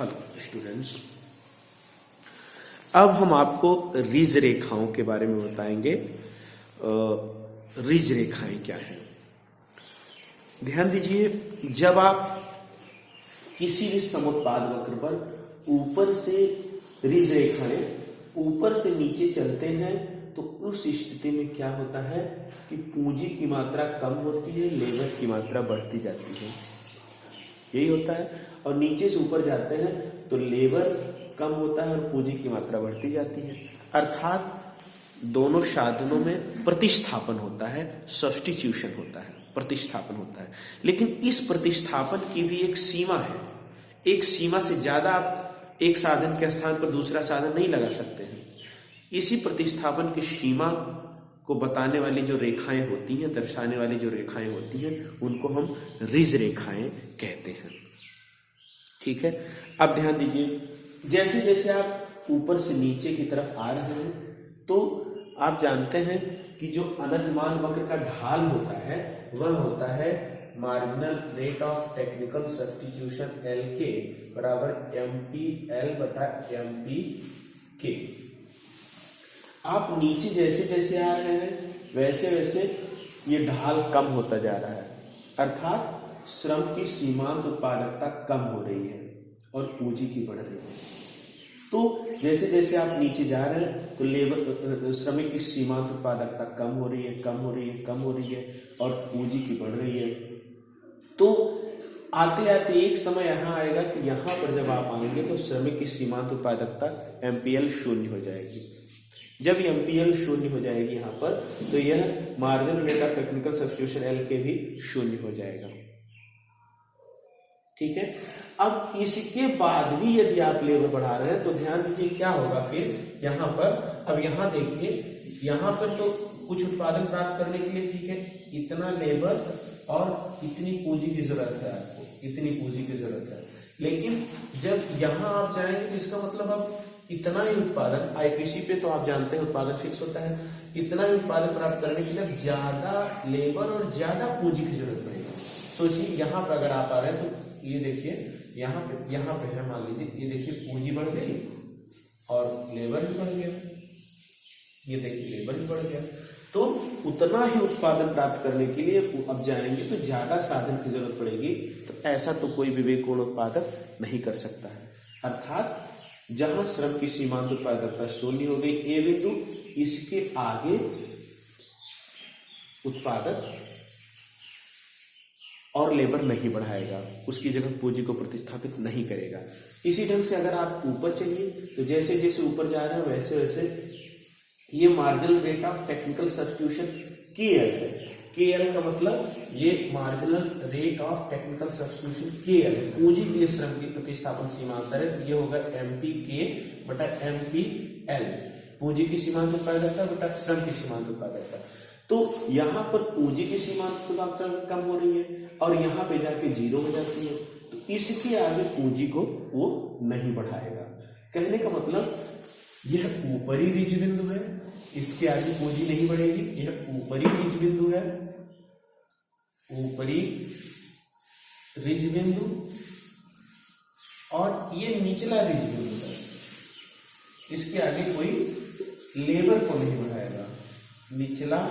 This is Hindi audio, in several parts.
हेलो स्टूडेंट्स, अब हम आपको रिज रेखाओं के बारे में बताएंगे। रिज रेखाएं क्या हैं? ध्यान दीजिए, जब आप किसी भी समुत्पाद वक्र पर ऊपर से रिज रेखाएं ऊपर से नीचे चलते हैं तो उस स्थिति में क्या होता है कि पूंजी की मात्रा कम होती है, लेबर की मात्रा बढ़ती जाती है। यही होता है। और नीचे से ऊपर जाते हैं तो लेबर कम होता है और पूंजी की मात्रा बढ़ती जाती है। अर्थात दोनों साधनों में प्रतिस्थापन होता है, सब्स्टिट्यूशन होता है, प्रतिस्थापन होता है। लेकिन इस प्रतिस्थापन की भी एक सीमा है। एक सीमा से ज्यादा आप एक साधन के स्थान पर दूसरा साधन नहीं लगा सकते हैं। इसी प्रतिस्थापन की सीमा को बताने वाली जो रेखाएं होती हैं, दर्शाने वाली जो रेखाएं होती हैं, उनको हम रिज रेखाएं कहते हैं। ठीक है, अब ध्यान दीजिए, जैसे जैसे आप ऊपर से नीचे की तरफ आ रहे हैं तो आप जानते हैं कि जो अनंतमान वक्र का ढाल होता है वह होता है marginal rate of technical substitution L के बराबर एम पी एल बटा एम पी के। आप नीचे जैसे जैसे आ रहे हैं वैसे वैसे ये ढाल कम होता जा रहा है, अर्थात श्रम की सीमांत उत्पादकता कम हो रही है और पूंजी की बढ़ रही है। तो जैसे जैसे आप नीचे जा रहे हैं तो लेबर श्रमिक की सीमांत उत्पादकता कम हो रही है, कम हो रही है, कम हो रही है और पूंजी की बढ़ रही है। तो आते आते एक समय यहां आएगा कि यहां पर जब आप आएंगे तो श्रमिक की सीमांत उत्पादकता एमपीएल शून्य हो जाएगी। जब एमपीएल शून्य हो जाएगी यहां पर तो यह marginal rate of technical substitution L के भी शून्य हो जाएगा। ठीक है, अब इसके बाद भी यदि आप लेबर बढ़ा रहे हैं तो ध्यान दीजिए क्या होगा फिर यहां पर। अब यहां देखिए, यहां पर तो कुछ उत्पादन प्राप्त करने के लिए ठीक है, इतना लेबर और इतनी पूंजी की जरूरत है, आपको इतनी पूंजी की जरूरत है। लेकिन जब यहां आप जाएंगे तो इसका मतलब अब इतना ही उत्पादन, आईपीसी पे तो आप जानते हैं उत्पादन फिक्स होता है, इतना ही उत्पादन प्राप्त करने के लिए ज्यादा लेबर और ज्यादा पूंजी की जरूरत पड़ेगी। सोचिए यहां पर अगर आप आ रहे हैं तो ये देखिए यहाँ पे है, मान लीजिए ये देखिए पूंजी बढ़ गई और लेबर भी बढ़ गया, ये देखिए लेबर भी बढ़ गया। तो उतना ही उत्पादन प्राप्त करने के लिए अब जाएंगे तो ज्यादा साधन की जरूरत पड़ेगी। तो ऐसा तो कोई विवेकपूर्ण उत्पादक नहीं कर सकता है। अर्थात जहां श्रम की सीमांत उत्पादकता शून्य हो गई ए बिंदु, इसके आगे उत्पादक और लेबर नहीं बढ़ाएगा, उसकी जगह पूंजी को प्रतिस्थापित नहीं करेगा। इसी ढंग से अगर आप ऊपर चलिए तो जैसे जैसे ऊपर जा रहे हैं वैसे वैसे ये marginal rate of technical substitution KL है। केएल का मतलब ये marginal rate of technical substitution KL है, पूंजी के लिए श्रम की प्रतिस्थापन सीमांतर है। ये होगा एमपी के बटा एमपी एल, पूंजी की सीमांत उत्पादकता बटा श्रम की सीमांत उत्पादकता। तो यहां पर पूंजी की सीमांत उत्पादकता कम हो रही है और यहां पे जाके जीरो हो जाती है, तो इसके आगे पूंजी को वो नहीं बढ़ाएगा। कहने का मतलब यह ऊपरी रिज बिंदु है, इसके आगे पूंजी नहीं बढ़ेगी। यह ऊपरी रिज बिंदु है, ऊपरी रिज बिंदु, और ये निचला रिज बिंदु है, इसके आगे कोई लेबर को नहीं बढ़ाएगा। निचला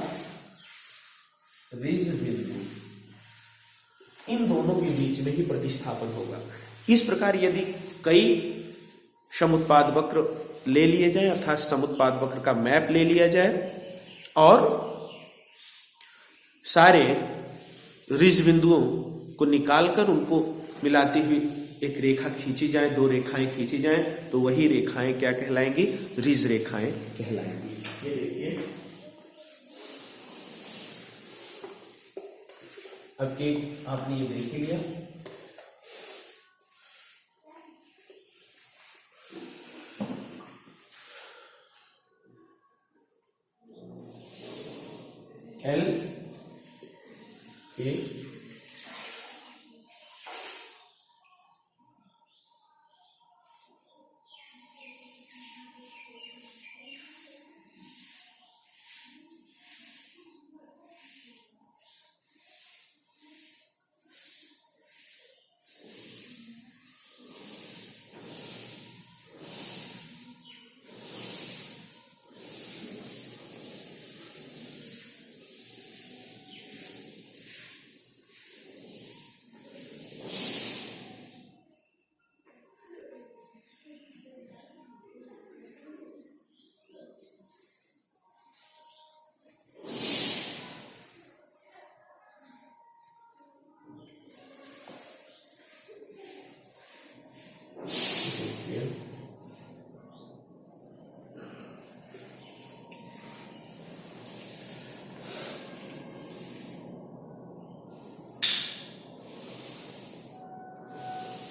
रिज बिंदु, इन दोनों के बीच में ही प्रतिस्थापन होगा। इस प्रकार यदि कई समुत्पाद वक्र ले लिए जाए, अर्थात समुत्पाद वक्र का मैप ले लिया जाए और सारे रिज बिंदुओं को निकालकर उनको मिलाती हुई एक रेखा खींची जाए, दो रेखाएं खींची जाए, तो वही रेखाएं क्या कहलाएंगी? रिज रेखाएं कहलाएंगी। ये देखिए, अब एक आपने ये देख लिया, एल ए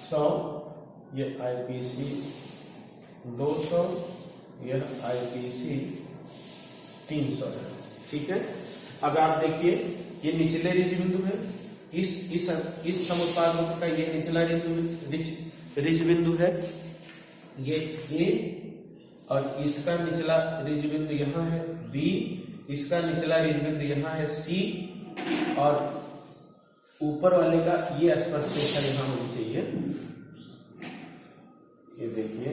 100, यह IPC 200, यह IPC 300 है। ठीक है, अब आप देखिए ये निचले रिज बिंदु है, इस समुत्पाद वक्र का ये निचला रिज बिंदु है, ये A, और इसका निचला रिज बिंदु यहाँ है B, इसका निचला रिज बिंदु यहाँ है C, और ऊपर वाले का ये स्पर्शरेखा यहाँ होनी चाहिए। ये देखिए,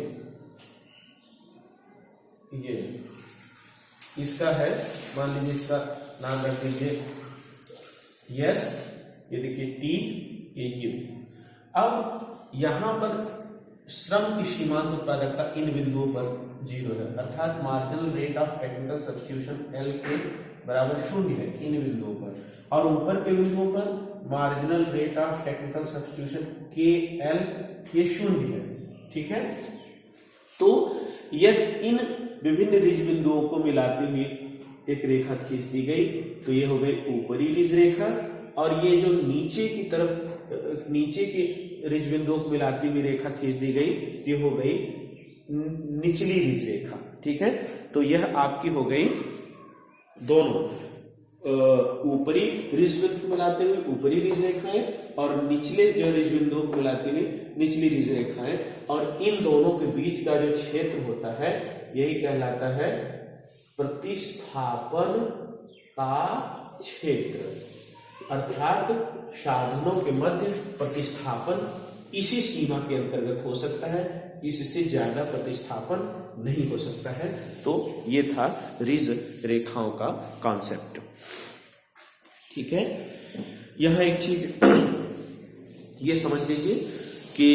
ये इसका है, मान लीजिए इसका नाम रख दीजिए यस, ये देखिए T, ये U। अब यहां पर श्रम की सीमांत उत्पादकता इन बिंदुओं पर 0 है, अर्थात marginal rate of technical substitution L के बराबर 0 है इन बिंदुओं पर, और ऊपर के बिंदुओं पर marginal rate of technical substitution KL ये 0 है। ठीक है, तो यदि इन विभिन्न रिज बिंदुओं को मिलाते हुए एक रेखा खींच दी गई तो ये हो गई ऊपरी रिज रेखा, और ये जो नीचे की तरफ नीचे के रिज बिंदुओं को मिलाती हुई रेखा खींच दी गई, ये हो गई निचली रिज रेखा। ठीक है, तो यह आपकी हो गई दोनों ऊपरी रिज बिंदु को मिलाते हुए ऊपरी रिज रेखाएं, और निचले जो रिज बिंदुओं को मिलाते हुए निचली रिज रेखाएं, और इन दोनों के बीच का जो क्षेत्र होता है यही कहलाता है प्रतिस्थापन का क्षेत्र, अर्थात साधनों के मध्य प्रतिस्थापन इसी सीमा के अंतर्गत हो सकता है, इससे ज्यादा प्रतिस्थापन नहीं हो सकता है। तो ये था रिज रेखाओं का कॉन्सेप्ट। ठीक है, यहां एक चीज ये समझ लीजिए कि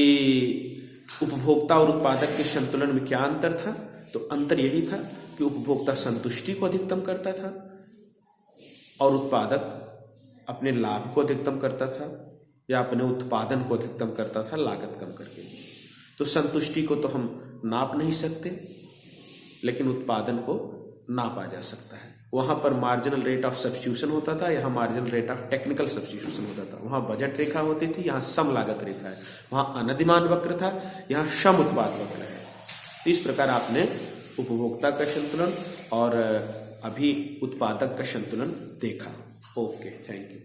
उपभोक्ता और उत्पादक के संतुलन में क्या अंतर था। तो अंतर यही था कि उपभोक्ता संतुष्टि को अधिकतम करता था और उत्पादक अपने लाभ को अधिकतम करता था या अपने उत्पादन को अधिकतम करता था लागत कम करके। तो संतुष्टि को तो हम नाप नहीं सकते, लेकिन उत्पादन को नापा जा सकता है। वहां पर मार्जिनल रेट ऑफ सब्स्टिट्यूशन होता था, यहाँ marginal rate of technical substitution होता था। वहां बजट रेखा होती थी, यहाँ सम लागत रेखा है। वहां अनधिमान वक्र था, यहाँ सम उत्पाद वक्र है। तो इस प्रकार आपने उपभोक्ता का संतुलन और अभी उत्पादक का संतुलन देखा। Okay, thank you.